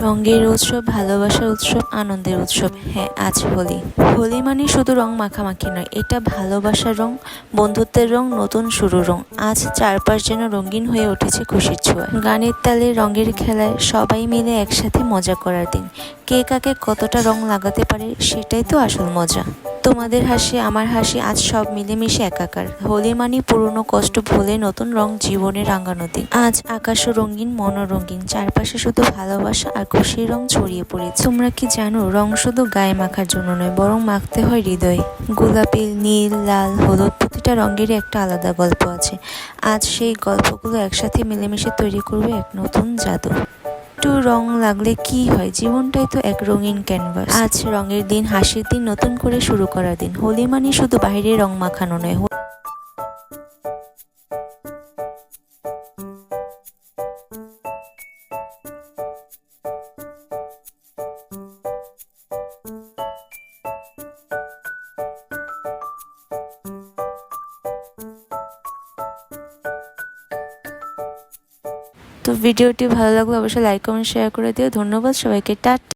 রঙের উৎসব, ভালোবাসার উৎসব, আনন্দের উৎসব। হ্যাঁ, আজ হোলি। হোলি মানে শুধু রং মাখামাখি নয়, এটা ভালোবাসার রং, বন্ধুত্বের রং, নতুন শুরুর রং। আজ চারপাশ যেন রঙিন হয়ে উঠেছে খুশির ছোঁয়ায়। গানের তালে, রঙের খেলায় সবাই মিলে একসাথে মজা করার দিন। কে কাকে কতটা রং লাগাতে পারে সেটাই তো আসল মজা। তোমাদের হাসি, আমার হাসি, আজ সব মিলেমিশে একাকার। হোলি মানে পুরনো কষ্ট ভুলে নতুন রং জীবনে রাঙানো দিন। আজ আকাশও রঙিন, মনও রঙিন, চারপাশে শুধু ভালোবাসা আর খুশির রং ছড়িয়ে পড়েছে। তোমরা কি জানো, রং শুধু গায়ে মাখার জন্য নয়, বরং মাখতে হয় হৃদয়ে। গোলাপি, নীল, লাল, হলুদ, প্রতিটা রঙেরই একটা আলাদা গল্প আছে। আজ সেই গল্পগুলো একসাথে মিলেমিশে তৈরি করবে এক নতুন জাদু। একটু রং লাগলে কি হয়, জীবনটাই তো এক রঙিন ক্যানভাস। আজ রঙের দিন, হাসির দিন, নতুন করে শুরু করার দিন। হোলি মানে শুধু বাইরে রং মাখানো নয়। তো ভিডিওটি ভালো লাগলে অবশ্যই লাইক কমেন্ট শেয়ার করে দিও। ধন্যবাদ সবাইকে। টাটা।